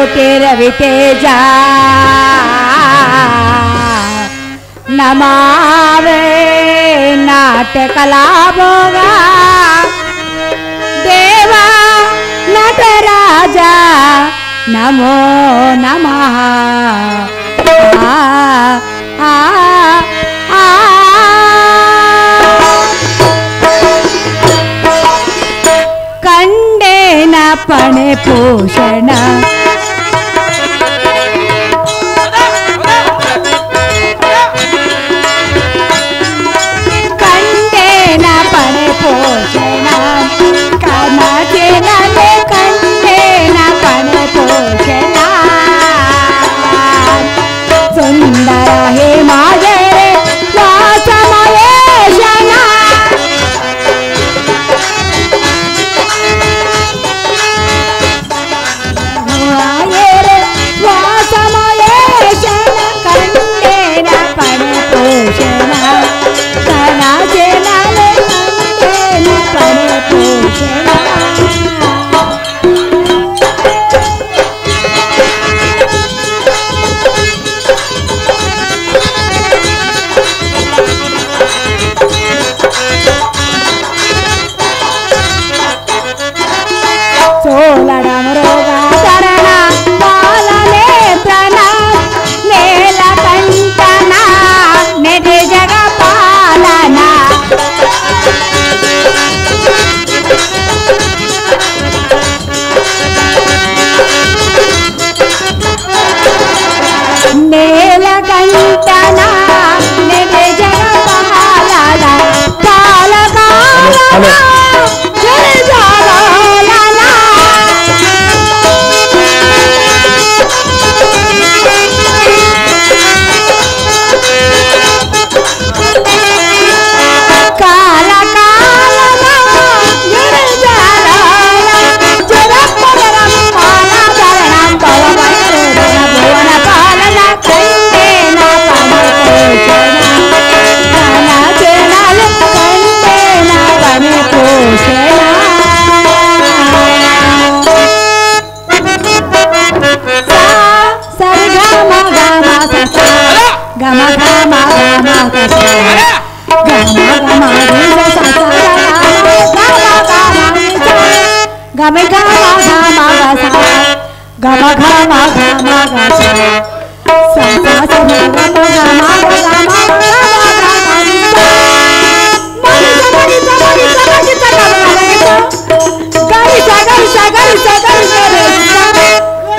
ಜ್ಯೋತಿ ರವಿ ತೇಜ ನಮಾವೆ ನಾಟ್ಯ ಕಲಾಭೋಗ ದೇವ ನಟರಾಜ ನಮೋ ನಮಃ ಕಂಡೇನ ಪಣೆ ಪೋಷಣ ಕಂಡೇನ ಪಣೆ ಪೋಷಣ ಕನಸಿನಲ್ಲಿ ಕಂಡೇನ ಪಣೆ ಪೋಷಣ ಸುಂದರ ಹೇಮಾಗರೆ ವಾಸಮಯೇಶನ ವಾಸಮಯೇಶನ ಕಂಡೇನ ಪಣೆ ಪೋಷಣ ಕನಸಿನಲ್ಲಿ ಕಂಡೇನ ಪಣೆ ಪೋಷಣ ಸೋಲಡಮರೋಗಾಧರಣ ಬಾಲನೇತ್ರನ ನೀಲಕಂಠನ ನೆಡೆ ಜಗಪಾಲನ ನೀಲಕಂಠನ ನೆಡೆ ಜಗಪಾಲನ ಪಾಲಕಾಲನ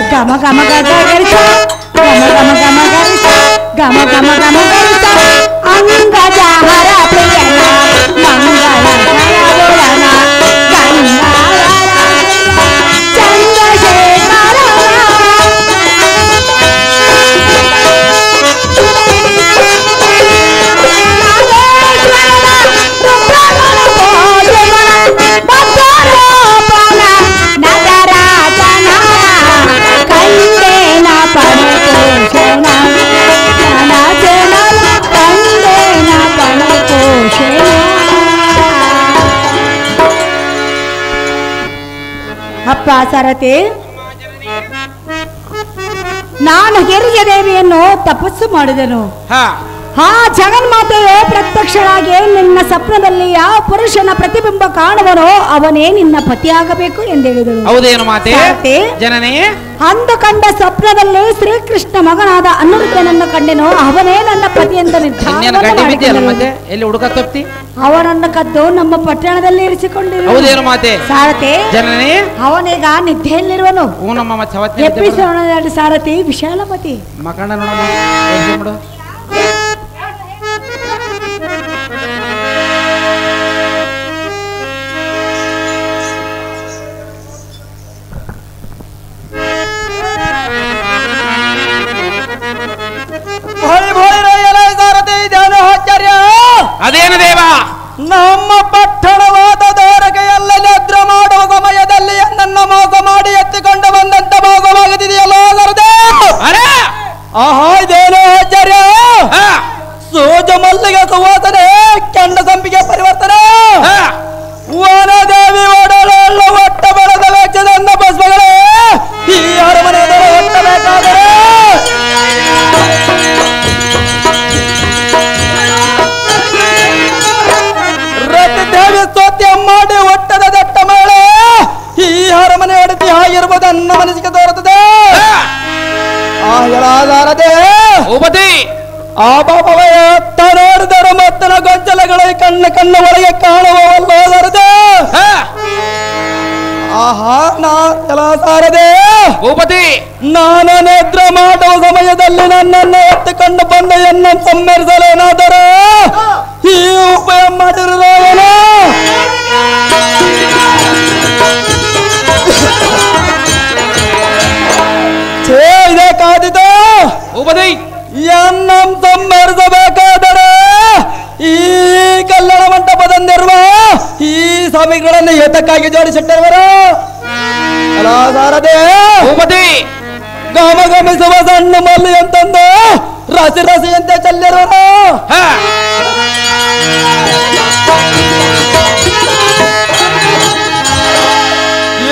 gama gama gama gama gama gama gama gama gama gama gama garita anga jahara priyana mangala jaya bolana ganga chandrasekhara ಅಪ್ಪ ಸರತಿ ನಾನು ಗಿರಿಜಾ ದೇವಿಯನ್ನು ತಪಸ್ಸು ಮಾಡಿದೆನು. ಆ ಜಗನ್ಮಾತೆಯು ಪ್ರತ್ಯಕ್ಷರಾಗಿ ನಿನ್ನ ಸ್ವಪ್ನದಲ್ಲಿ ಯಾವ ಪುರುಷನ ಪ್ರತಿಬಿಂಬ ಕಾಣುವನೋ ಅವನೇ ನಿನ್ನ ಪತಿಯಾಗಬೇಕು ಎಂದೇಳಿದಳು. ಹೌದೇನು ಮಾತೆ ಜನನೇ? ಅಂದು ಕಂಡ ಸ್ವಪ್ನದಲ್ಲಿ ಶ್ರೀಕೃಷ್ಣ ಮಗನಾದ ಅನಿರುದ್ಧನನ್ನು ಕಂಡೆನು. ಅವನೇ ನನ್ನ ಪತಿ ಅಂತ ಅವನನ್ನು ಕದ್ದು ನಮ್ಮ ಪಟ್ಟಣದಲ್ಲಿ ಇರಿಸಿಕೊಂಡಿರು. ಹೌದೇನು ಮಾತೆ ಸಾರಥಿ ಜನನೇ? ಅವನೀಗ ನಿದ್ದೆಯಲ್ಲಿರುವನು. ಎಪ್ಪಿಸೋಣ ಸಾರಥಿ ವಿಶಾಲಪತಿ ಮಕಂಡ ನೋಡ ಅದೇನು ದೇವ? ನಮ್ಮ ಪಟ್ಟಣವಾದ ದ್ವಾರಕೆಯಲ್ಲ ನಿದ್ರೆ ಮಾಡುವ ಸಮಯದಲ್ಲಿ ನನ್ನ ಮೋಸ ಮಾಡಿ ಎತ್ತಿಕೊಂಡು ಬಂದಂತ ಮೋಸವಾಗಿದೆಯಲ್ಲ ಆಹಾ ಇದೇನೋ ಆಚಾರ್ಯ? ಸೂಜ ಮಲ್ಲಿಗೆ ಸುವಾಸನೆ ಕೆಂಡ ಸಂಪಿಗೆ ಪರಿವರ್ತನೆ ವನದೇವಿ ಒಡಲೆಲ್ಲ ಒಟ್ಟ ಬೆಳೆದ ವೆಚ್ಚದ ಭಸ್ಮಗಳೇ ಈ ಅರಮನೆಯ ಆಗಿರ್ಬೋದು ನನ್ನ ಮನಸ್ಸಿಗೆ ತೋರುತ್ತದೆ. ಆ ಎಲಾದಾರದೆ ಭೂಪತಿ ಆ ಬಾಬವ ಎತ್ತ ನೋಡಿದರೆ ಮತ್ತನ ಗೊಂಚಲಗಳ ಕಣ್ಣ ಒಳಗೆ ಕಾಣುವಲ್ಲೋದರದೆ. ಆಹಾ ನಾ ಎಲಾದಾರದೆ ಭೂಪತಿ ನಾನು ನಿದ್ರೆ ಮಾಡುವ ಸಮಯದಲ್ಲಿ ನನ್ನನ್ನು ಎತ್ತುಕೊಂಡು ಬಂದ ಎನ್ನ ಸಮ್ಮೇರಿಸಲೇನಾದರೂ ಈ ಉಪಾಯ ಮಾಡಿರುವವನು ಇದೇ ಕಾದಿತು. ಭೂಪತಿ ಎನ್ನ ಸಮ್ಮೇರಿಸಬೇಕಾದರೆ ಈ ಕಲ್ಯಾಣ ಮಂಟಪದಲ್ಲಿರುವ ಈ ಸ್ವಾಮಿಗಳನ್ನು ಏತಕ್ಕಾಗಿ ಜೋಡಿಸಿಟ್ಟಿರುವರು. ಅಲಾಸಾರದೆ ಭೂಪತಿ ಗಮಗಮಿಸುವ ಸಣ್ಣ ಮಲ್ಲಿ ಅಂತಂದು ರಾಶಿ ರಾಶಿಯಂತೆ ಚೆಲ್ಲಿರುವರು.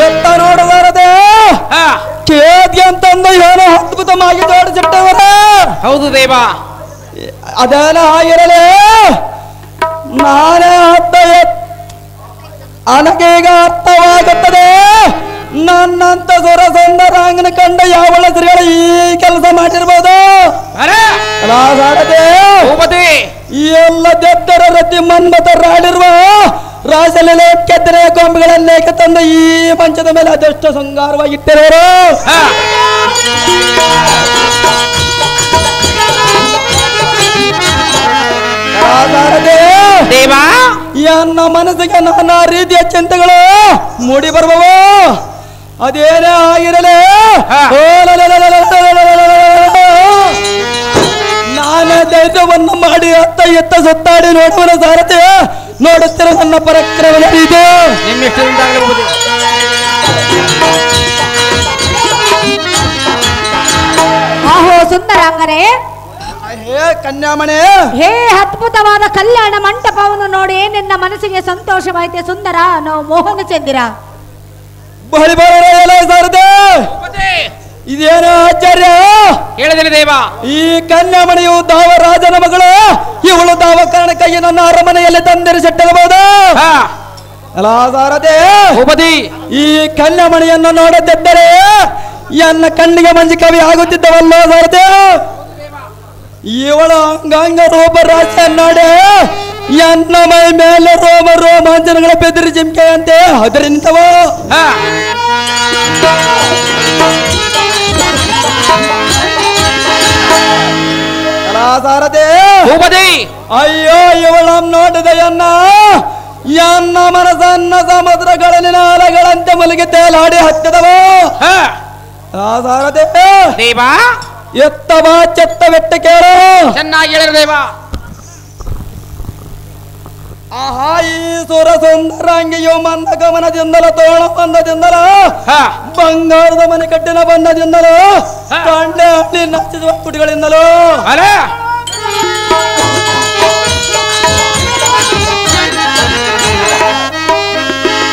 ಎತ್ತ ನೋಡಬಾರದೆ ಕೇದ್ಗೆ ಅಂತಂದು ಏನೋ ಅದ್ಭುತವಾಗಿ ಜೋಡಿಸಿಟ್ಟವರ. ಹೌದು ದೇವ. ಅದೇನ ಆಗಿರಲಿ ನಾನೇ ನನಗೀಗ ಅರ್ಥವಾಗುತ್ತದೆ. ನನ್ನಂತ ಸುರ ಸುಂದರಾಂಗನ ಕಂಡ ಯಾವಳ ಸ್ತ್ರೀಗಳು ಈ ಕೆಲಸ ಮಾಡಿರ್ಬೋದು. ಈ ಎಲ್ಲ ದೆದ್ದರ ರತಿ ಮನ್ಮತರಾಡಿರುವ ರಾಜಲೀಲ ಕೆತ್ತನೆಯ ಗೊಂಬೆಗಳನ್ನೇಕೆ ತಂದು ಈ ಮಂಚದ ಮೇಲೆ ಅದೆಷ್ಟು ಶೃಂಗಾರವಾಗಿಟ್ಟಿರೋರು. ದೇವಾ ನನ್ನ ಮನಸ್ಸಿಗೆ ನಾನಾ ರೀತಿಯ ಚಿಂತೆಗಳು ಮೂಡಿ ಬರುವವು. ಅದೇನೇ ಆಗಿರಲಿ ನಾನೇ ಧೈರ್ಯವನ್ನು ಮಾಡಿ ಅತ್ತ ಎತ್ತ ಸುತ್ತಾಡಿ ನೋಡುವನ ಸಾರಥಿ ನೋಡುತ್ತಿರೋ ನನ್ನ ಪರಾಕ್ರಮ ಇದು. ಆಹೋ ಸುಂದರಾಂಗರೇ, ಹೇ ಕನ್ಯಾಮಣಿ, ಹೇ ಅದ್ಭುತವಾದ ಕಲ್ಯಾಣ ಮಂಟಪವನ್ನು ನೋಡಿ ನಿನ್ನ ಮನಸ್ಸಿಗೆ ಸಂತೋಷವಾಯಿತೆ ಸುಂದರ ನಾವು ಮೋಹನ ಚಂದಿರ. ಬಹಳ ಬರ ಸಾರದೆ ಇದೇನು ಆಶ್ಚರ್ಯ ಹೇಳಿದ್ದೇನೆ ದೇವ. ಈ ಕನ್ಯಾಮಣಿಯು ದಾವರಾಜನ ಮಗಳು. ಇವಳು ದಾವ ಕಾರಣಕ್ಕಾಗಿ ನನ್ನ ಅರಮನೆಯಲ್ಲಿ ತಂದಿರಿಸಿಟ್ಟಿರಬಹುದು. ಅಲ್ಲ ಸಾರದೆ ಭೂಪತಿ ಈ ಕನ್ಯಾಮಣಿಯನ್ನು ನೋಡದಿದ್ದರೆ ಎನ್ನ ಕಣ್ಣಿಗೆ ಮಂಜಿ ಕವಿ ಆಗುತ್ತಿದ್ದವಲ್ಲೋ ಸಾರದೆ. ಇವಳ ಅಂಗಾಂಗ ರೂಪ ರಾಶಿ ನೋಡಿ ಎನ್ನ ಮೈ ಮೇಲೆ ರೋಮಾಂಚನಗಳ ಬೆದರಿ ಜಿಂಕೆಯಂತೆ ಅದರಿ ನಿಂತವು. ಸಾರದೆ ಭೂಪತಿ ಅಯ್ಯೋ ಇವಳ ನೋಡಿದ ಎನ್ನ ಮನಸ್ಸನ್ನ ಸಮುದ್ರಗಳಲ್ಲಿನ ಅಲೆಗಳಂತೆ ಮುಲಗಿ ತೇಲಾಡಿ ಹತ್ತಿದವು. ಸಾರದೆ ದೇವ ಎತ್ತವ ಚೆತ್ತವೆಟ್ಟು ಕೇಳು. ಚೆನ್ನಾಗಿ ಹೇಳಿರು ದೇವ. ಆಹಾ ಈ ಸುರ ಸುಂದರಾಂಗಿಯು ಮಂದ ಗಮನದಿಂದಲೂ ತೋಳ ಬಂದದಿಂದಲೂ ಬಂಗಾರದ ಮನೆ ಕಟ್ಟಿನ ಬಣ್ಣದಿಂದಲೂ ಕಾಂಡೆ ಹಣ್ಣಿ ನಚ್ಚಿಸುವ ಕುಟಿಗಳಿಂದಲೂ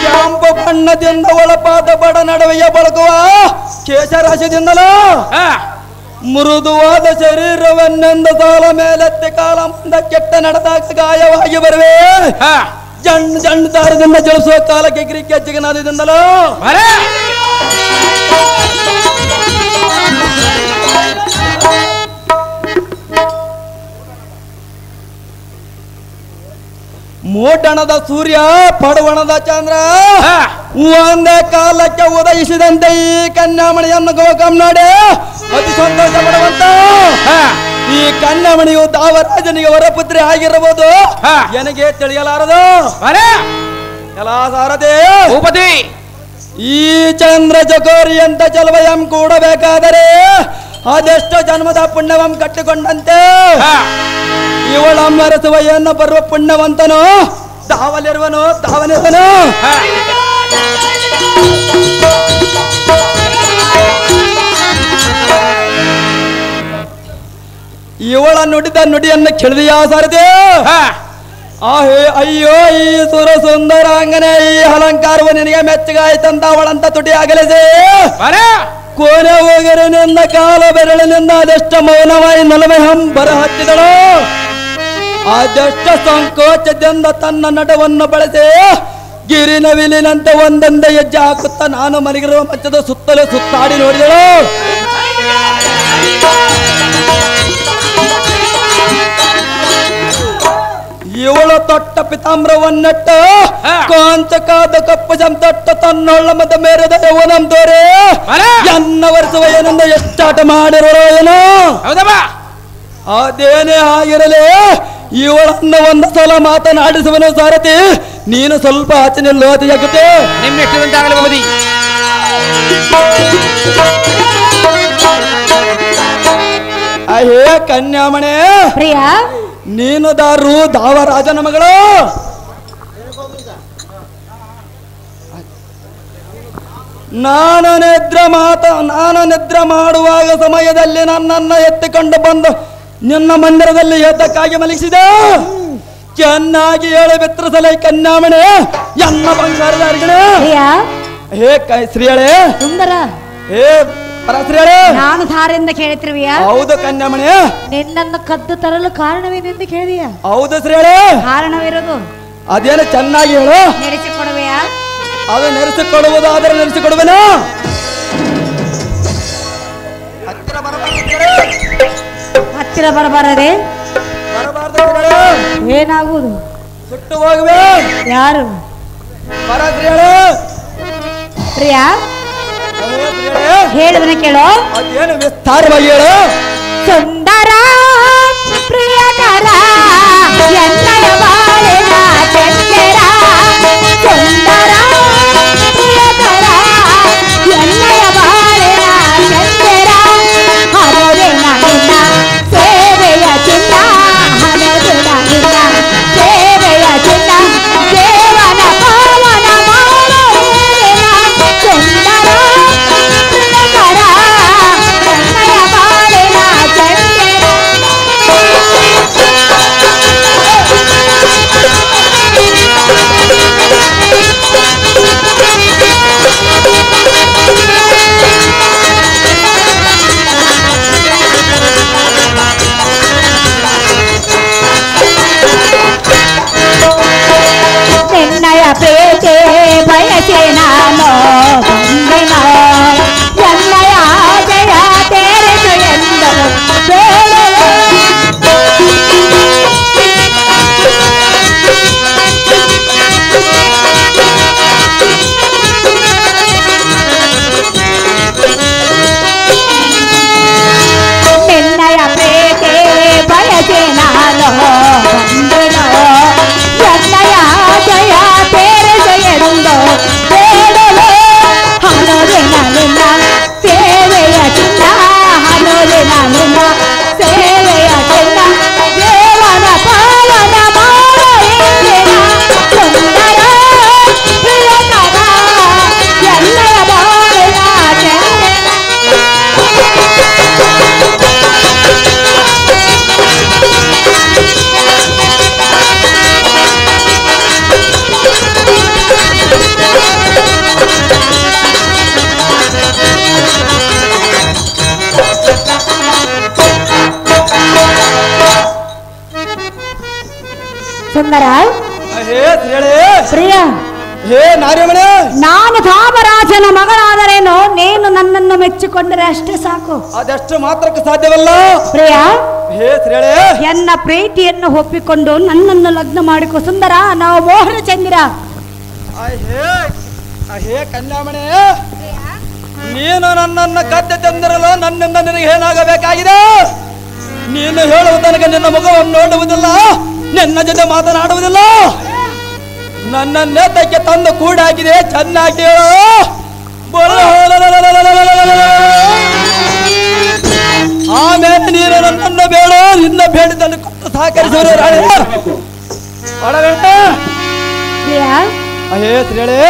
ಕೆಂಪು ಬಣ್ಣದಿಂದ ಒಳಪಾದ ಬಡ ನಡುವೆಯ ಬಳಕುವ ಕೇಶರಾಶಿದಿಂದಲೂ ಮೃದುವಾದ ಶರೀರವನ್ನೆಂದ ಸಾಲ ಮೇಲೆತ್ತಿ ಕಾಲ ಮುಂದ ಕೆಟ್ಟ ನಡೆದಾಗ ಗಾಯವಾಗಿ ಬರುವೆ. ಜಂಡು ಜಂಡು ದಾರದಿಂದ ಜಳಿಸುವ ಕಾಲಕ್ಕೆ ಗಿರಿಕೆ ಜಿಗನಾದದಿಂದಲೂ ಮೂಟಣದ ಸೂರ್ಯ ಪಡವಣದ ಚಂದ್ರ ಒಂದೇ ಕಾಲಕ್ಕೆ ಉದಯಿಸಿದಂತೆ ಈ ಕನ್ಯಾಮಣಿಯನ್ನು ಗೋಕಂ ನೋಡಿ ಅತಿ ಸಂತೋಷ ಪಡುವಂತ. ಈ ಕನ್ಯಾಮಣಿಯು ದಾವರಾಜನಿಗೆ ವರಪುತ್ರಿ ಆಗಿರಬಹುದು, ನನಗೆ ತಿಳಿಯಲಾರದು. ಎಲ್ಲ ಸಾರದೆ ಭೂಪತಿ ಈ ಚಂದ್ರ ಜಕೋರಿ ಅಂತ ಜಲವಯಂ ಕೂಡಬೇಕಾದರೆ ಅದೆಷ್ಟು ಜನ್ಮದ ಪುಣ್ಯವಂ ಕಟ್ಟಿಕೊಂಡಂತೆ ಇವಳ ಮರೆಸುವ ಎನ್ನ ಬರುವ ಪುಣ್ಯವಂತನು ದಾವಲಿರುವನು ದಾವನಿರುವನು. ಇವಳ ನುಡಿದ ನುಡಿಯನ್ನು ಕೇಳಿದೆಯಾ ಸಾರದೆ? ಅಯ್ಯೋ ಈ ಸುರ ಸುಂದರಾಂಗನೆ ಈ ಅಲಂಕಾರವು ನಿನಗೆ ಮೆಚ್ಚಗಾಯ್ತಂತ ಅವಳಂತ ತುಟಿ ಆಗಲಿದೆ. ಕೋನೆ ಹೋಗರಿನಿಂದ ಕಾಲ ಬೆರಳಿನಿಂದ ಅದೆಷ್ಟ ಮೌನವಾಗಿ ನಲವೇ ಹಂಬರ ಹತ್ತಿದಳು. ಅದೆಷ್ಟ ಸಂಕೋಚದಿಂದ ತನ್ನ ನಟವನ್ನು ಬಳಸಿ ಗಿರಿನವಿಲಿನಂತೆ ಒಂದೊಂದೇ ಹೆಜ್ಜೆ ಹಾಕುತ್ತಾ ನಾನು ಮಲಗಿರುವ ಮಂಚದ ಸುತ್ತಲೂ ಸುತ್ತಾಡಿ ನೋಡಿದಳು. ಇವಳು ತೊಟ್ಟ ಪಿತಾಮ್ರವನ್ನಟ್ಟು ಕಾಂಚಕಾದ ಕಪ್ಪು ಸಂತಟ್ಟ ತನ್ನೊಳ್ಳ ಮತ ಮೇರದ ಯವನಂ ತೋರೆ ಎನ್ನ ವರ್ಷವ ಏನಂದ ಎಷ್ಟಾಟ ಮಾಡಿರೋ ಏನೋ. ಅದೇನೇ ಆಗಿರಲಿ, ಇವಳನ್ನ ಒಂದು ಸಲ ಮಾತನಾಡಿಸುವನು ಸಾರಥಿ. ನೀನು ಸ್ವಲ್ಪ ಆಚೆ ನಿಲ್ಲು ಅತಿಯಾಗುತ್ತೆ. ನಿಮ್ಮೆಷ್ಟಿದಂತಾಗಲಿ ಭವತಿ. ಅಹೇ ಕನ್ಯಾಮಣೆ, ಪ್ರಿಯ ನೀನು ದಾರು ದಾವರಾಜನ ಮಗಳು. ನಾನು ನಿದ್ರೆ ಮಾಡುವಾಗ ಸಮಯದಲ್ಲಿ ನನ್ನನ್ನು ಎತ್ತಿಕೊಂಡು ಬಂದು ನಿನ್ನ ಮಂದಿರದಲ್ಲಿ ಏತಕ್ಕಾಗಿ ಮಲಗಿಸಿದೆ. ಚೆನ್ನಾಗಿ ಹೇಳಿ ಬೆತ್ತರಿಸಲೈ ಕನ್ಯಾಮಣೆ ಎನ್ನ ಬಂಗಾರದ ಅರಿಗಣೆ. ಹೇ ಶ್ರೀಯಳೆ ಸುಂದರ, ಹೇ ಪರಶ್ರೀಯಳೆ, ನಾನು ಧಾರೆಯಿಂದ ಕೇಳುತ್ತಿರುವಿಯ? ಹೌದು ಕನ್ಯಾಮಣೆ. ನಿನ್ನನ್ನು ಕದ್ದು ತರಲು ಕಾರಣವೇನೆಂದು ಕೇಳಿಯ? ಹೌದು ಶ್ರೀಯಳೆ. ಕಾರಣವಿರೋದು ಅದೇನು ಚೆನ್ನಾಗಿ ಹೇಳು. ನಡೆಸಿಕೊಡುವೆಯಾ? ಅದು ನಡೆಸಿಕೊಡುವುದಾದರೆ ನಡೆಸಿಕೊಡುವೆನಾ? ಹತ್ತಿರ ಬರಬಾರದೆ. ಬರಬಾರದು. ಏನಾಗುವುದು? ಸುಟ್ಟು ಹೋಗುವೆ. ಯಾರು? ಪರಶ್ರೀಯಳೆ. ಪ್ರಿಯ ಹೇಳುವನ ಕೇಳೋ. ಅದೇನು ವಿಸ್ತಾರವಾಗಿ ಹೇಳು. ಸುಂದರ ಪ್ರಿಯಕರ ಎನ್ನಯ ಬಾಳಿನ ಚಂದರ, ಸುಂದರ ಪ್ರಿಯಕರ ಎನ್ನಯ ಬಾಳಿನ ಚಂದರ, ಹರದಿನ ನಿನ್ನ ಸೇವೆಯ ಚಿನ್ನ, ಹರದಿನ ನಿನ್ನ ಸೇವೆಯ ಚಿನ್ನ, ದೇವನ ಪಾವನ ಮಾಡುವಿನ ಸುಂದರ ಪ್ರಿಯಕರ ಎನ್ನಯ ಬಾಳಿನ ಚಂದರ. ನಿನ್ನಯ ಪ್ರೀತಿ ಬಯಸಿ ನಾನು ಬಂದೆನ, ಎನ್ನಯ ಜಯ ತೇರಿಸು ಎಂದರು ಬೇಡವೇ. ನಿನ್ನಯ ಪ್ರೀತಿ ಬಯಸಿ ನಾನು ಬಂದೆನ, ಎನ್ನಯ ಜಯ ತೇರಿಸು ಎಂದು ಬೇಡವೇ. ಹನುರಿನ ನಿನ್ನ ಸೇವೆಯ ಚಿನ್ನ, ಹನುರಿನ ನಿನ್ನ ಸೇವೆಯ ಚಿನ್ನ, ದೇವನ ಪಾಲನ ಮಾಡುವಿನ ಸುಂದರ ಪ್ರಿಯಕರ ಎನ್ನಯ ಬಾಳಿನ ಚಂದನ. ಸುಂದರ ಹೇ ಶ್ರೀಯಳೆ. ಪ್ರಿಯ ಹೇ ನಾರ್ಯಮಣೆ, ನಾನು ಧಾಮರಾಜನ ಮಗಳಾದರೇನು, ನೀನು ನನ್ನನ್ನು ಮೆಚ್ಚಿಕೊಂಡರೆ ಅಷ್ಟೇ ಸಾಕು. ಅದೆಷ್ಟು ಮಾತ್ರಕ್ಕೆ ಸಾಧ್ಯವಲ್ಲ. ಪ್ರಿಯ ಹೇ ಶ್ರೀಯಳೆ, ಎನ್ನ ಪ್ರೀತಿಯನ್ನು ಒಪ್ಪಿಕೊಂಡು ನನ್ನನ್ನು ಲಗ್ನ ಮಾಡಿಕೊ ಸುಂದರ. ನಾವು ಮೋಹನ ಚಂದಿರ. ಹೇ ಕನ್ಯಾಮಣೆ, ನೀನು ನನ್ನನ್ನು ಕದ್ದೆ ತಂದಿರಲು ನನ್ನಿಂದ ನಿನಗೆ ಏನಾಗಬೇಕಾಗಿದೆ? ನೀನು ಹೇಳುವ ತನಕ ನಿನ್ನ ಮುಖವನ್ನು ನೋಡುವುದಿಲ್ಲ, ನಿನ್ನ ಜೊತೆ ಮಾತನಾಡುವುದಿಲ್ಲ. ನನ್ನ ನೇತಕ್ಕೆ ತಂದು ಕೂಡಾಗಿದೆ, ಚೆನ್ನಾಗಿ ಹೇಳು. ಆಮೇಲೆ ನೀನು ನನ್ನನ್ನು ಬೇಡ, ನಿನ್ನ ಬೇಡಿದ್ದನ್ನು ಕೊಟ್ಟು ಸಹಕರಿಸುವರು ರಾಣಿ. ಪ್ರಿಯ ಹೇ ಶ್ರೀಯಳೆ,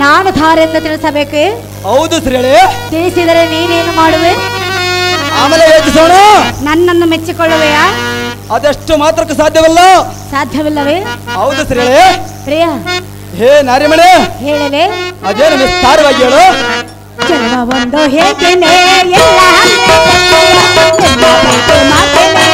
ನಾನು ಧಾರೆಯಿಂದ ತಿಳಿಸಬೇಕೆ? ಹೌದು ಶ್ರೀಯಳೆ. ತಿಳಿಸಿದರೆ ನೀನೇನು ಮಾಡುವೆ? ಆಮೇಲೆ ಯೋಚಿಸೋಣ. ನನ್ನನ್ನು ಮೆಚ್ಚಿಕೊಳ್ಳುವೆಯಾ? ಅದೆಷ್ಟು ಮಾತ್ರಕ್ಕೆ ಸಾಧ್ಯವಲ್ಲ. ಸಾಧ್ಯವಿಲ್ಲವೇ? ಹೌದು ಶ್ರೀಯಳೆ. ಪ್ರಿಯ ಹೇ ನಾರ್ಯಮಣೆ, ಹೇಳಲೆ. ಅದೇನು ವಿಸ್ತಾರವಾಗಿ ಹೇಳು. ಕೆಲವೊಂದು ಹೇಳ್ತೇನೆ ಎಲ್ಲ ಮಾತೇನೆ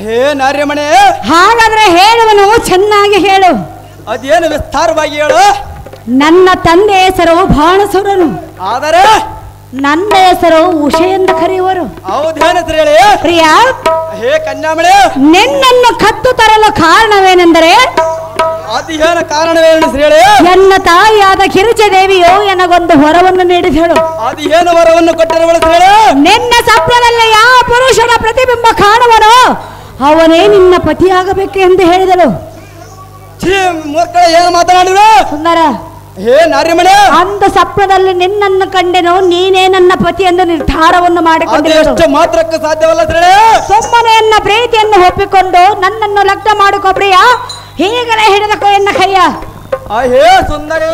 ಹೇ ನಾರ್ಯಮಣೆ, ಹಾಗಾದ್ರೆ ಹೇಳುವನು ಚೆನ್ನಾಗಿ ಹೇಳು. ಅದೇನು ವಿಸ್ತಾರವಾಗಿ ಹೇಳು. ನನ್ನ ತಂದೆ ಹೆಸರು ಬಾಣಸುರನು, ಆದರೆ ನನ್ನ ಹೆಸರು ಉಷೆ ಎಂದು ಕರೆಯುವರು. ಹೌದೇನು ಹೇಳಿ. ಪ್ರಿಯ, ಹೇ ಕನ್ಯಾಮಣೆ, ನಿನ್ನನ್ನು ಕತ್ತು ತರಲು ಕಾರಣವೇನೆಂದರೆ ಅದೇನು ಕಾರಣವೇನು ಹೇಳಿ. ನನ್ನ ತಾಯಿಯಾದ ಕಿರುಚದೇವಿಯು ನನಗೊಂದು ವರವನ್ನು ನೀಡಿದಳು. ಅದೇನು ವರವನ್ನು ಕೊಟ್ಟರು ಹೇಳಿ. ನಿನ್ನ ಸ್ವಪ್ನದಲ್ಲಿ ಯಾವ ಪುರುಷನ ಪ್ರತಿಬಿಂಬ ಕಾಣುವನೋ ಅವನೇ ನಿನ್ನ ಪತಿಯಾಗಬೇಕು ಎಂದು ಹೇಳಿದಳು. ಮೂರ್ಖಳ ಏನು ಮಾತನಾಡಿದ್ರು ಸುಂದರ. ಹೇ ನಾರ್ಯಮಣೆ, ಅಂದ ಸ್ವಪ್ನದಲ್ಲಿ ನಿನ್ನನ್ನು ಕಂಡೆನು, ನೀನೇ ನನ್ನ ಪತಿ ಎಂದು ನಿರ್ಧಾರವನ್ನು ಮಾಡಿಕೊಂಡಿರು. ಎಷ್ಟು ಮಾತ್ರಕ್ಕೆ ಸಾಧ್ಯವಲ್ಲ ಹೇಳಿ. ಸೊಮ್ಮನೆಯನ್ನ ಪ್ರೀತಿಯನ್ನು ಒಪ್ಪಿಕೊಂಡು ನನ್ನನ್ನು ಲಗ್ನ ಮಾಡಿಕೊ ಪ್ರಿಯ. ಹೀಗಲೇ ಹಿಡಿದಕೋ ಎನ್ನ ಕೈಯ. ಹೇ ಸುಂದರಿ,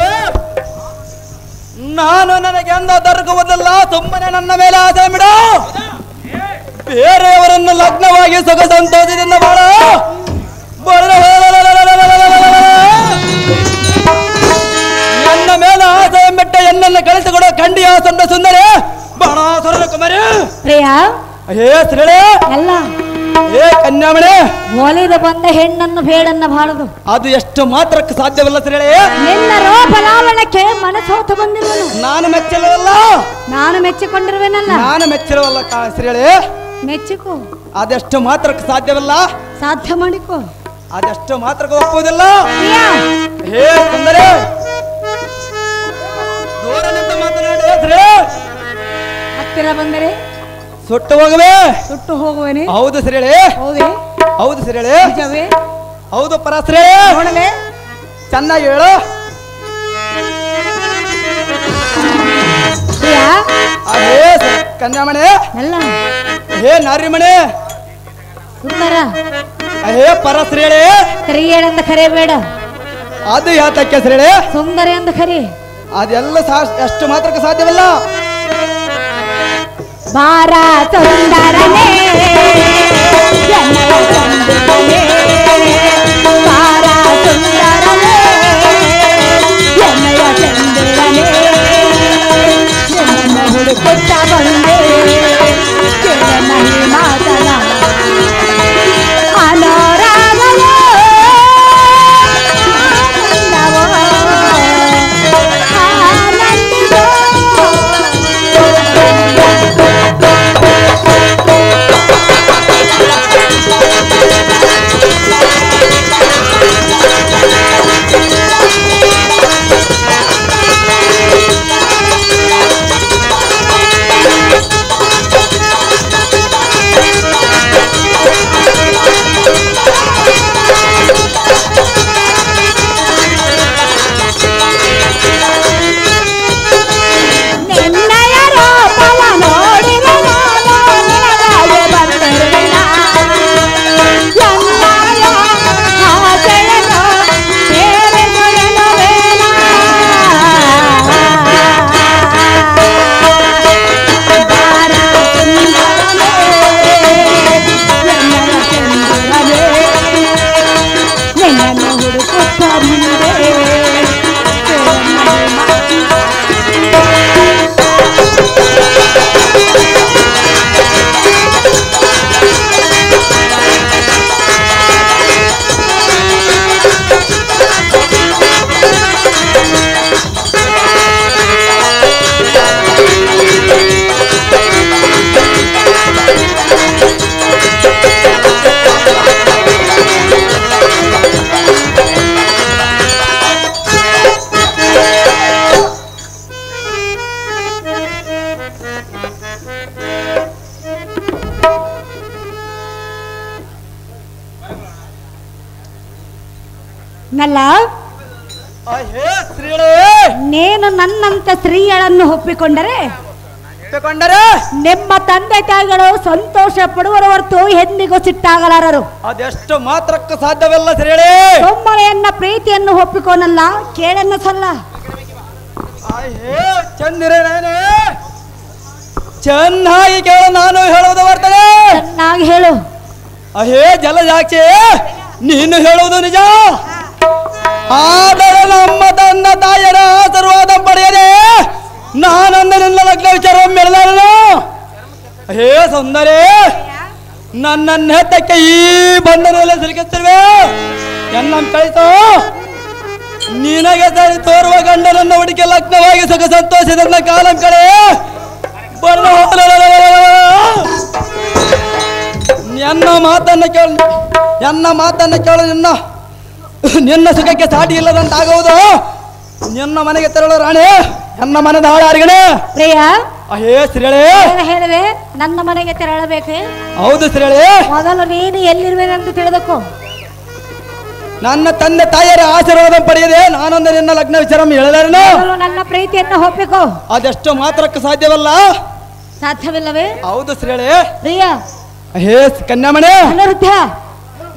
ನಾನು ನನಗೆ ಎಂದ ದೊರಕುವುದಿಲ್ಲ. ಸುಮ್ಮನೆ ನನ್ನ ಮೇಲೆ ಆಸೆ ಬಿಡು. ಬೇರೆಯವರನ್ನು ಲಗ್ನವಾಗಿ ಸುಖ ಸಂತೋಷದಿಂದ ಬಾಳ. ನನ್ನ ಮೇಲೆ ಆಸೆ ಬಿಟ್ಟ ಎನ್ನನ್ನು ಕಳಿಸಿಕೊಡೋ ಖಂಡಿಯ ಸಂತ ಸುಂದರಿ ಬಾಣಾಸುರನ ಕುಮಾರಿ. ಪ್ರಿಯ, ಹೇ ಶ್ರೇಳೆ ಎಲ್ಲ ಹೇ ಕನ್ಯಾಮಣೆ, ಒಲಿದು ಬಂದ ಹೆಣ್ಣನ್ನು ಬೇಡನ್ನ ಬಾಳದು. ಅದು ಎಷ್ಟು ಮಾತ್ರಕ್ಕೆ ಸಾಧ್ಯವಿಲ್ಲ ಶ್ರೇಳೆ. ನಿನ್ನ ರೋಪಲಾವಣಕ್ಕೆ ಮನಸೋತು ಬಂದಿರುವನು. ನಾನು ಮೆಚ್ಚಲವಲ್ಲ, ನಾನು ಮೆಚ್ಚಿಕೊಂಡಿರುವೆನಲ್ಲ. ನಾನು ಮೆಚ್ಚಲವಲ್ಲ ಶ್ರೇಳೆ. ಮೆಚ್ಚಿಕೋ, ಅದೆಷ್ಟು ಮಾತ್ರಕ್ಕೆ ಸಾಧ್ಯವಿಲ್ಲ. ಸಾಧ್ಯ ಮಾಡಿಕೋ. ಅದೆಷ್ಟು ಮಾತ್ರಕ್ಕೆ ಒಪ್ಪುವುದಿಲ್ಲ. ಪ್ರಿಯ, ಹೇ ಸುಂದರಿ, ದೂರ ನಿಂತು ಮಾತನಾಡಿ ಶ್ರೇಳೆ. ಹತ್ತಿರ ಬಂದರೆ ಸುಟ್ಟು ಹೋಗುವೆ. ಸುಟ್ಟು ಹೋಗುವೇನೆ. ಹೌದು ಶ್ರೇಳೆ, ಹೌದೇ? ಹೌದು ಶ್ರೇಳೆ, ನಿಜವೇ? ಹೌದು ಪರ ಶ್ರೇಳೆ. ನೋಡಲೇ ಚೆನ್ನಾಗಿ ಹೇಳು. ಪ್ರಿಯ, ಹೇ ಕನ್ಯಾಮಣೆ, ಎಲ್ಲ ಹೇ ನಾರ್ಯಮಣೆ, ಸುಂದರ. ಹೇ ಪರ ಶ್ರೇಳೆ. ಸ್ತ್ರೀಯಳೆಂದು ಕರೆಯಬೇಡ, ಅದು ಯಾತಕ್ಕೆ ಶ್ರೇಳೆ. ಸುಂದರ ಎಂದು ಕರಿ. ಅದೆಲ್ಲ ಎಷ್ಟು ಮಾತ್ರಕ್ಕೆ ಸಾಧ್ಯವಿಲ್ಲ. ಬಾರ ಸುಂದರನೇ, ಎನ್ನಯ ಚಂದ್ರನೇ. ಬಾರ ಸುಂದರನೇ, ಎನ್ನಯ ಚಂದ್ರನೇ. ನಿನ್ನ ಹುಡುಕುತ್ತ ಬಂದೆ, ಕೇಳನ ಈ ಮಾತನ ಅನುರಾಗವೋ ಆನಂದವೋ ನಿನ್ನಯ ರೂಪವ ನೋಡಿದ ನಾನು ನಿನಗಾಗಿ ಬಂದಿರುವೆನ. ಎನ್ನಯ ಆಸೆಯನ್ನು ಸೇರಿಸುವೆನುವೇನ. ಬಾರ ಸುಂದರನೇ, ಎನ್ನಯ ಚಂದ್ರನೇ. ನಿನ್ನನ್ನು ಹುಡುಕುತ್ತ ಬಂದೆ, ನಲ್ಲ ಹೇ ಶ್ರೇಳೆ, ನೀನು ನನ್ನಂತ ಸ್ತ್ರೀಯಳನ್ನು ಒಪ್ಪಿಕೊಂಡರೆ ನಿಮ್ಮ ತಂದೆ ತಾಯಿಗಳು ಸಂತೋಷ ಪಡುವರ ಹೊರತು ಎಂದಿಗೂ ಸಿಟ್ಟಾಗಲಾರರು. ಅದೆಷ್ಟು ಮಾತ್ರಕ್ಕೆ ಸಾಧ್ಯವಿಲ್ಲ ಶ್ರೇಳೆ. ಸೊಮ್ಮಳೆಯನ್ನ ಪ್ರೀತಿಯನ್ನು ಒಪ್ಪಿಕೋನಲ್ಲ, ಕೇಳನ್ನ ಸಲ್ಲ. ಹೇ ಚಂದಿರನೇ, ಚೆನ್ನಾಗಿ ಕೇಳು, ನಾನು ಹೇಳುವುದು ಬರ್ತದೆ. ಚೆನ್ನಾಗಿ ಹೇಳು. ಹೇ ಜಲಜಾಕ್ಷಿ, ನೀನು ಹೇಳುವುದು ನಿಜ. ಆದರೆ ನಮ್ಮ ತಂದೆ ತಾಯಿಯರ ಆಶೀರ್ವಾದ ಪಡೆಯದೆ ನಾನೊಂದು ನಿನ್ನ ಲಗ್ನ ವಿಚಾರ ಮೆಳೆದನು. ಹೇ ಸುಂದರಿ, ನನ್ನ ನೇತಕ್ಕೆ ಈ ಬಂಧನದಲ್ಲಿ ಸಿಲುಕಿಸಿರುವೆ. ಎನ್ನ ಕಳಿಸೋ ನಿನಗೆ ಸರಿ ತೋರುವ ಗಂಡನನ್ನು ಹುಡುಕಿ ಲಗ್ನವಾಗಿ ಸುಖ ಸಂತೋಷದ ಕಾಲ ಕಳೆ ಎನ್ನ ಮಾತನ್ನು ಕೇಳು ನಿನ್ನ ಸುಖಕ್ಕೆ ಸಾಟಿ ಇಲ್ಲದಂತಾಗುವುದು. ನಿನ್ನ ಮನೆಗೆ ತೆರಳು ರಾಣಿ, ನನ್ನ ಮನದ ಹಾಳಾರಿಗಣೆ. ಪ್ರಿಯ ಅಹೇ ಶ್ರೀಳೆ, ಹೇಳಿದೆ ನನ್ನ ಮನೆಗೆ ತೆರಳಬೇಕೆ? ಹೌದು ಶ್ರೀಳೆ. ಮೊದಲು ನೀನು ಎಲ್ಲಿರುವೆನೆಂದು ತಿಳಿದಕ್ಕೋ. ನನ್ನ ತಂದೆ ತಾಯಿಯರ ಆಶೀರ್ವಾದ ಪಡೆಯದೆ ನಾನೊಂದು ನಿನ್ನ ಲಗ್ನ ವಿಚಾರ ಹೇಳಿದಾರೇನು? ನನ್ನ ಪ್ರೀತಿಯನ್ನು ಒಪ್ಪಿಕೋ. ಅದೆಷ್ಟು ಮಾತ್ರಕ್ಕೆ ಸಾಧ್ಯವಲ್ಲ. ಸಾಧ್ಯವಿಲ್ಲವೇ? ಹೌದು ಶ್ರೀಳೆ. ಪ್ರಿಯ ಅಹೇ ಕನ್ಯಾಮಣೆ, ಅನಿರುದ್ಧ,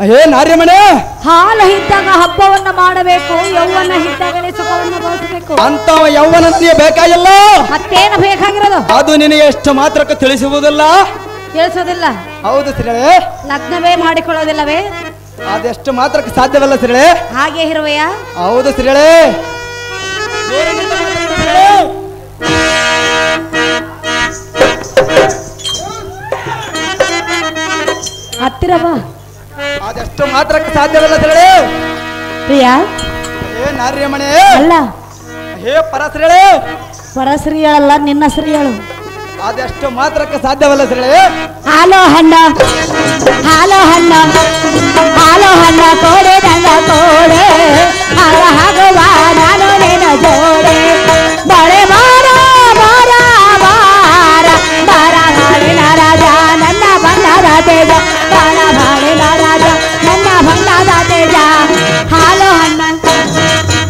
ಅಹೇ ನಾರ್ಯಮಣೆ, ಹಾಲು ಇದ್ದಾಗ ಹಬ್ಬವನ್ನ ಮಾಡಬೇಕು, ಯೌವನ ಇದ್ದಾಗಲೇ ಸುಖವನ್ನು ಗಳಿಸಬೇಕು. ಅಂತ ಯೌವನ ನಿನಗೆ ಬೇಕಾಗಿಲ್ಲ. ಮತ್ತೇನು ಬೇಕಾಗಿರೋದು? ಅದು ನಿನಗೆ ಎಷ್ಟು ಮಾತ್ರಕ್ಕೆ ತಿಳಿಸುವುದಿಲ್ಲ. ತಿಳಿಸೋದಿಲ್ಲ. ಹೌದು ಶ್ರೀಳೆ. ಲಗ್ನವೇ ಮಾಡಿಕೊಳ್ಳೋದಿಲ್ಲವೇ? ಅದೆಷ್ಟು ಮಾತ್ರಕ್ಕೆ ಸಾಧ್ಯವಲ್ಲ ಶ್ರೀಳೆ. ಹಾಗೆ ಇರುವೆಯ? ಹೌದು ಶ್ರೀಳೆ. ಹತ್ತಿರ ಬಾ. ಅದೆಷ್ಟು ಮಾತ್ರಕ್ಕೆ ಸಾಧ್ಯವಲ್ಲ ಶ್ರೀಳೆ. ಪ್ರಿಯ ಹೇ ನಾರ್ಯಮಣೆ, ಅಲ್ಲ ಹೇ ಪರಶ್ರೀಳೆ. ಪರಶ್ರೀಯಳಲ್ಲ, ನಿನ್ನ ಶ್ರೀಯಳು. ಅದೆಷ್ಟು ಮಾತ್ರಕ್ಕೆ ಸಾಧ್ಯವಲ್ಲ ಶ್ರೀಳೆ. ಹಾಲು ಹಣ್ಣ, ಹಾಲು ಹಣ್ಣ, ಹಾಲು ಹಣ್ಣ ಕೋಡೆ ನನ್ನ ಕೋಡೆ, ಹಾಗ ಹಾಗುವ ನಾನು ನಿನ್ನ ಜೋಡೆ. ಬಳೆ ಬಾರ ಬಾರ ಬಾರ ಬಾರ ಹಾಡಿನ ರಾಜ ನನ್ನ ಬಣ್ಣದ ತೇಜ, ಬಾಳ ಬಾಳಿನ ರಾಜ ನನ್ನ ಬಣ್ಣದ ತೇಜ. ಹಾಲು ಹಣ್ಣ,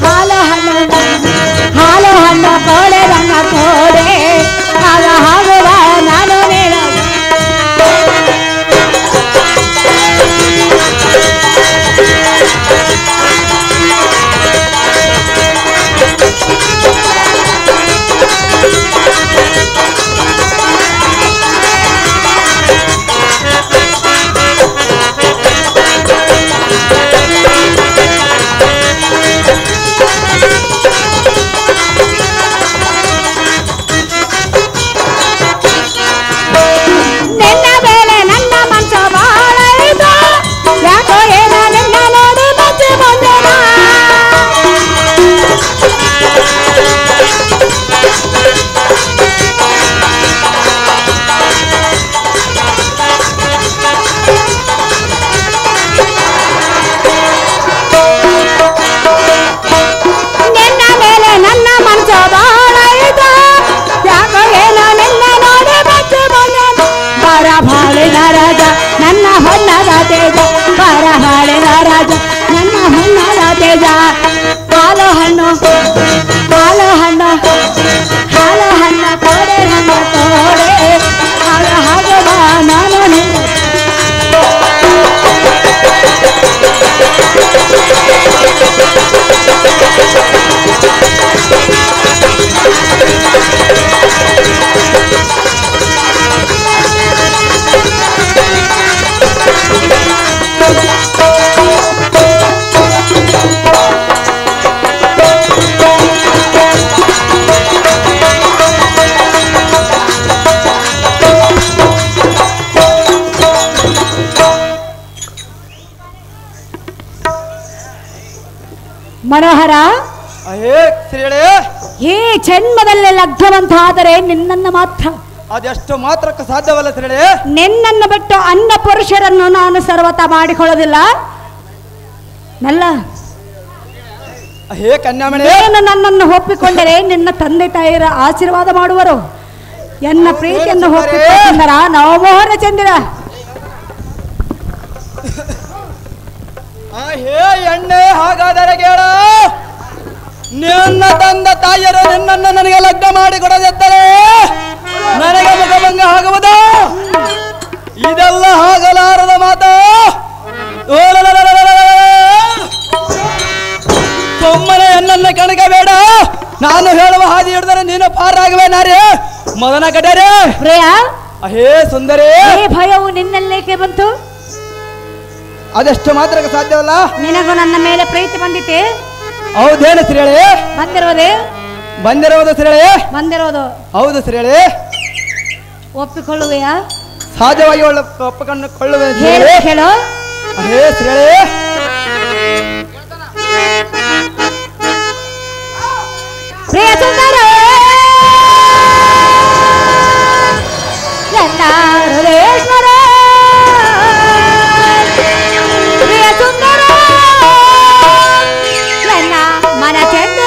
ಹಾಲು ಹಣ್ಣ, ಹಾಲು ಹಣ್ಣ ಕೋಡೆ ನನ್ನ ಕೋಡೆ, ಹಾಗ ಹಾಗುವ ನಾನು ನಿನ್ನ. ಮನೋಹರ, ಈ ಜನ್ಮದಲ್ಲಿ ಲಗ್ನವಂತಾದರೆ ನಿನ್ನನ್ನು ಮಾತ್ರ. ಅದೆಷ್ಟು ಮಾತ್ರಕ್ಕೆ ಸಾಧ್ಯವಲ್ಲ ಶ್ರೀಳೆ. ನಿನ್ನನ್ನು ಬಿಟ್ಟು ಅನ್ನ ಪುರುಷರನ್ನು ನಾನು ಸರ್ವತ ಮಾಡಿಕೊಳ್ಳೋದಿಲ್ಲ. ನಲ್ಲ ಹೇ ಕನ್ಯಾಮಣಿ, ಏನು ನನ್ನನ್ನು ಒಪ್ಪಿಕೊಂಡರೆ ನಿನ್ನ ತಂದೆ ತಾಯಿಯರ ಆಶೀರ್ವಾದ ಮಾಡುವರು. ಎನ್ನ ಪ್ರೀತಿಯನ್ನು ಒಪ್ಪಿಕೊಂಡರ ನವಮೋಹನ ಚಂದಿರ. ಹೇ ಎಣ್ಣೆ, ಹಾಗಾದರೆ ಕೇಳ, ನಿನ್ನ ತಂದ ತಾಯಿಯರು ನಿನ್ನನ್ನು ನನಗೆ ಲಗ್ನ ಮಾಡಿ ಕೊಡದಿದ್ದರೆ ನನಗೆ ಮುಖಭಂಗ ಆಗುವುದು. ಇದೆಲ್ಲ ಆಗಲಾರದ ಮಾತು. ಸುಮ್ಮನೆ ಎನ್ನನ್ನು ಕಣಗಬೇಡ. ನಾನು ಹೇಳುವ ಹಾದಿ ಹಿಡಿದರೆ ನೀನು ಪಾರಾಗುವೆ ನಾರೇ ಮದನ ಕಡರೆ. ಪ್ರಿಯ, ಹೇ ಸುಂದರಿ, ಭಯವು ನಿನ್ನಲ್ಲೇಕೆ ಬಂತು? ಅದೆಷ್ಟು ಮಾತ್ರಕ್ಕೆ ಸಾಧ್ಯವಲ್ಲ. ನಿನಗೂ ನನ್ನ ಮೇಲೆ ಪ್ರೀತಿ ಬಂದಿತ್ತೆ. ಹೌದೇನು ಶ್ರೀಳೆ? ಬಂದಿರೋದೇ? ಬಂದಿರುವುದು ಶ್ರೀಳೆ. ಬಂದಿರೋದು. ಹೌದು ಶ್ರೀಳೆ. ಒಪ್ಪಿಕೊಳ್ಳುವೆಯಾ? ಸಹಜವಾಗಿ ಒಪ್ಪಿಕೊಳ್ಳುವೆ ಹೇಳು ಹೇಳು. ಹೇ ಶ್ರೇಳೆ, ಪ್ರಿಯ ಸುಂದರ ನನ್ನ ಹೃದಯೇಶ್ವರ, ಪ್ರಿಯ ಸುಂದರ ನನ್ನ ಮನ ಚಂದರ,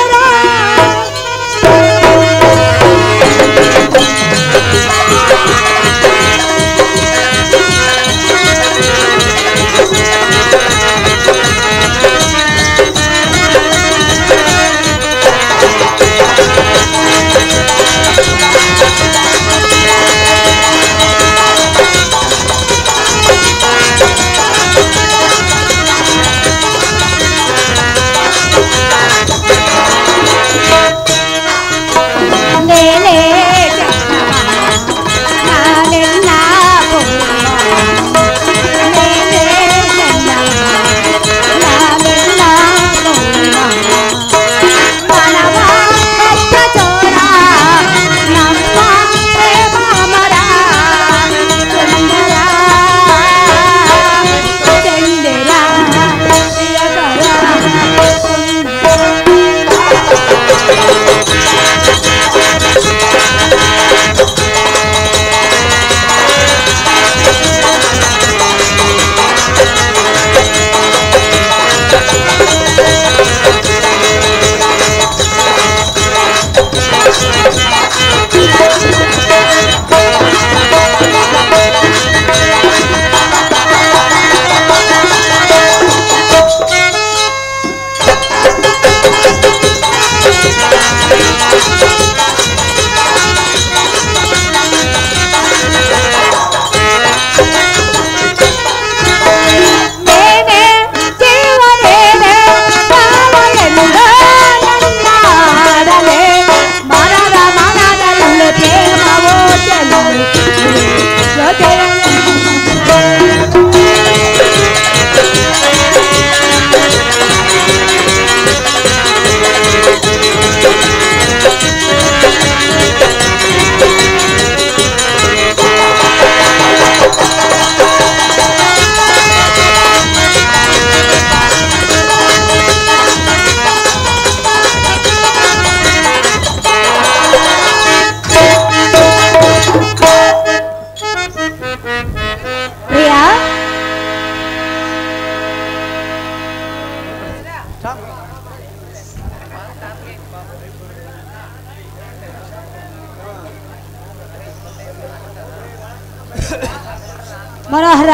ಮನೋಹರ,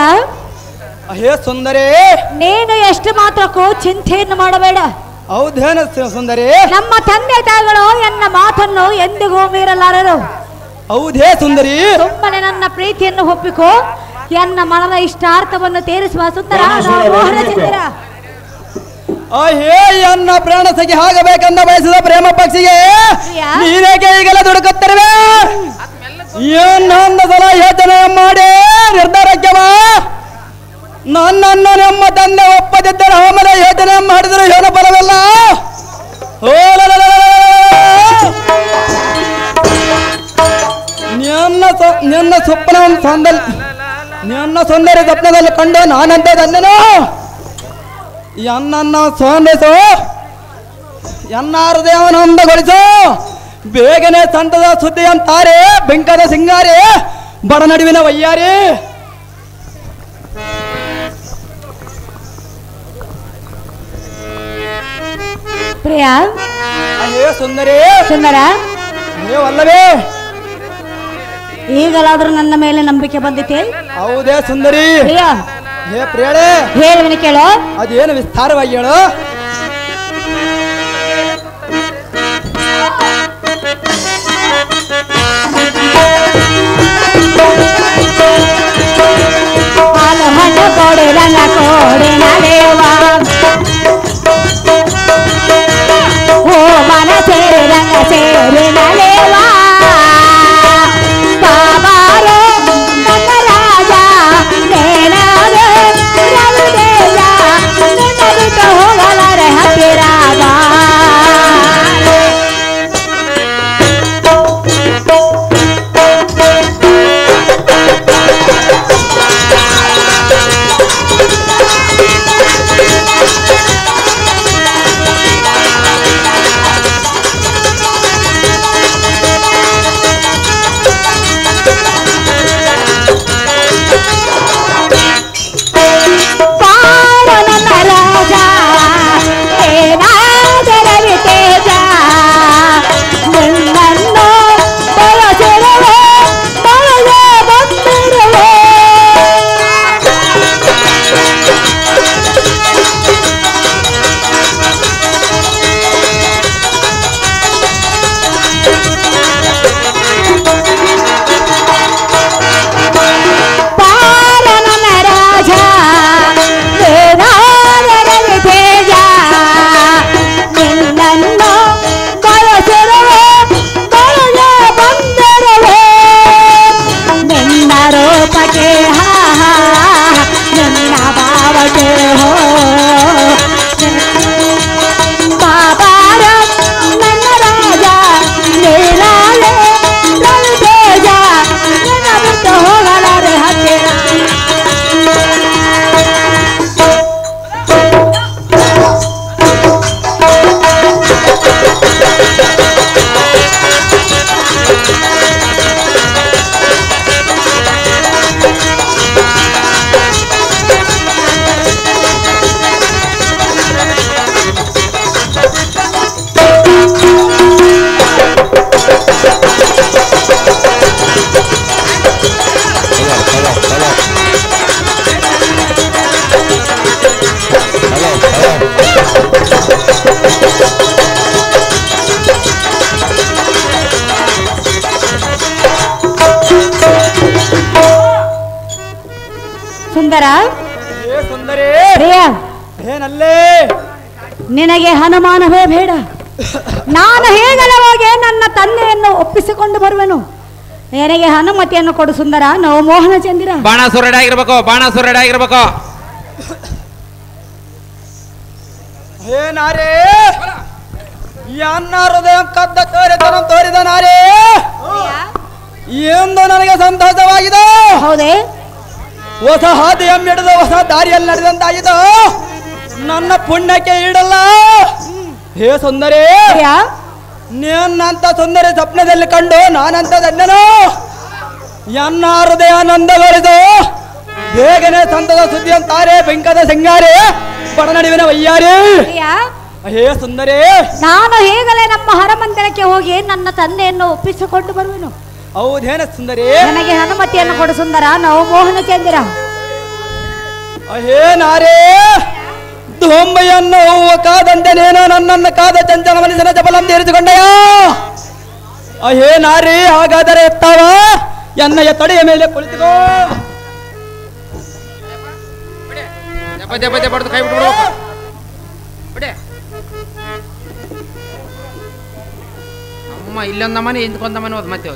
ಹೇ ಸುಂದರಿ, ನೀನು ಎಷ್ಟು ಮಾತ್ರಕ್ಕೂ ಚಿಂತೆಯನ್ನು ಮಾಡಬೇಡ. ಹೌದೇನ ಸುಂದರಿ? ನಮ್ಮ ತಂದೆ ತಾಯಿಗಳು ಎನ್ನ ಮಾತನ್ನು ಎಂದಿಗೂ ಮೀರಲಾರರು. ಹೌದೇ ಸುಂದರಿ? ಸುಮ್ಮನೆ ನನ್ನ ಪ್ರೀತಿಯನ್ನು ಒಪ್ಪಿಕೋ, ಎನ್ನ ಮನದ ಇಷ್ಟಾರ್ಥವನ್ನು ತೀರಿಸುವ ಸುಂದರ ಮೋಹನ ಚಂದ್ರ. ಹೇ ಎನ್ನ ಪ್ರಾಣ ಸಖಿ ಆಗಬೇಕಂದ ಬಯಸಿದ ಪ್ರೇಮ ಪಕ್ಷಿಗೆ ನೀನೇಕೆ ಈಗೆಲ್ಲ ದುಡುಕುತ್ತಿರುವೆ? ಏನೊಂದು ಸಲ ಯೋಚನೆ ಮಾಡಿ ನಿರ್ಧಾರಕ್ಕೆ ಬಾ. ನನ್ನನ್ನು ನಮ್ಮ ತಂದೆ ಒಪ್ಪದಿದ್ದರೆ ಆಮೇಲೆ ಯೋಚನೆ ಮಾಡಿದರೆ ಏನು ಬರವಲ್ಲ. ನಿನ್ನ ಸ್ವಪ್ನ ನಿನ್ನ ಸುಂದರಿ ಸ್ವಪ್ನದಲ್ಲಿ ಕಂಡು ನಾನಂತೆ ತಂದೆನು. ಎನ್ನನ್ನು ಸೋಂದಿಸು, ಎನ್ನ ಹೃದಯವನ್ನೊಂದಗೊಳಿಸು. ಬೇಗನೆ ಸಂತದ ಸುದ್ದಿ ಅಂತಾರೆ ಬೆಂಕದ ಸಿಂಗಾರಿ, ಬಡ ನಡುವಿನ ವಯ್ಯಾರಿ. ಪ್ರಿಯಾ, ಅಯ್ಯೋ ಸುಂದರಿ, ಸುಂದರ, ಅಯ್ಯೋ ಅಲ್ಲವೇ? ಈಗಲಾದ್ರೂ ನನ್ನ ಮೇಲೆ ನಂಬಿಕೆ ಬಂದಿತ್ತೆ? ಹೌದೇ ಸುಂದರಿ? ಪ್ರಿಯಾ, ಹೇ ಪ್ರಿಯಳೇ, ಹೇಳುವನು ಕೇಳು. ಅದೇನು ವಿಸ್ತಾರವಾಗಿ ಹೇಳು. ಹಾಲು ಹಣ್ಣು ಕೋಡೆ ರಂಗ ಕೋಡೆ ನಲೇವಾ, ಓ ಮನ ಸೇರಿ ರಂಗ ಸೇರಿ ನಲೇವಾ, ಬಾಬಾರೋ ನನ್ನ ರಾಜ ನೇನಾದ ರವಿದೇಜ, ನಿನ್ನ ಬಿಟ್ಟು ಹೋಗಲಾರೆ ಹತ್ತಿರ ಬಾ. ಸುಂದರ ಸುಂದರಿ ಪ್ರಿಯ, ಏನಲ್ಲೇ ನಿನಗೆ ಅನುಮಾನವೇ ಬೇಡ. ನಾನು ಹೇಗಲೇ ಹೋಗಿ ನನ್ನ ತಂದೆಯನ್ನು ಒಪ್ಪಿಸಿಕೊಂಡು ಬರುವೆನು. ನನಗೆ ಅನುಮತಿಯನ್ನು ಕೊಡು ಸುಂದರ. ನಾವು ಮೋಹನ ಚಂದಿರ ಬಾಣಾಸುರ ರೆಡಿ ಆಗಿರ್ಬೇಕು, ಬಾಣಾಸುರ ರೆಡಿ ಆಗಿರ್ಬೇಕು. ಏನಾರೇ ಅನ್ನ ಹೃದಯ ಕದ್ದ ತೋರಿದ ನಾರೇ ಎಂದು ನನಗೆ ಸಂತೋಷವಾಗಿದೆ. ಹೌದೇ? ಹೊಸ ಹಾದಿಯನ್ನು ಹಿಡಿದು ಹೊಸ ದಾರಿಯಲ್ಲಿ ನಡೆದಂತಾಗಿದ್ದು ನನ್ನ ಪುಣ್ಯಕ್ಕೆ ಈಡಲ್ಲ. ಹೇ ಸುಂದರಿ, ನಿನ್ನಂತ ಸುಂದರಿ ಸ್ವಪ್ನದಲ್ಲಿ ಕಂಡು ನಾನಂತ ಧನ್ಯನು. ಎನ್ನ ಹೃದಯ ಆನಂದಗೊಳಿಸು. ಬೇಗನೆ ಸಂತದ ಸುದ್ದಿ ಅಂತಾರೆ ಬೆಂಕದ ಸಿಂಗಾರಿ ಬಡ ನಡುವಿನ ವಯ್ಯಾರಿ. ಹೇ ಸುಂದರಿ, ನಾನು ಹೇಗಲೇ ನಮ್ಮ ಹರಮಂದಿರಕ್ಕೆ ಹೋಗಿ ನನ್ನ ತಂದೆಯನ್ನು ಒಪ್ಪಿಸಿಕೊಂಡು ಬರುವೆನು. ಹೌದೇನ ಸುಂದರಿ? ನನಗೆ ಅನುಮತಿಯನ್ನು ಕೊಡು ಸುಂದರ. ನಾವು ಮೋಹನ ಚಂದಿರ ಹೇ ನಾರೇ, ಧೂಂಬೆಯನ್ನು ಹೂವು ಕಾದಂತೆ ನೇನು ನನ್ನನ್ನು ಕಾದ ಚಂಚಲ ಮನಸ್ಸಿನ ಜಬಲಂ ತೀರಿಸಿಕೊಂಡೆಯ. ಹೇ ನಾರಿ, ಹಾಗಾದರೆ ಎತ್ತಾವ ಎನ್ನಯ ತಡೆಯ ಮೇಲೆ ಕುಳಿತುಕೋ. ಬಡ್ದು ಕೈ ಬಿಟ್ಬಿಡು. ಅಮ್ಮ ಇಲ್ಲೊಂದ ಮನೆ ಇಂದ್ಕೊಂದ ಮನೆ ಹೋದ್ ಮತ್ತೆ ಹೋಗ.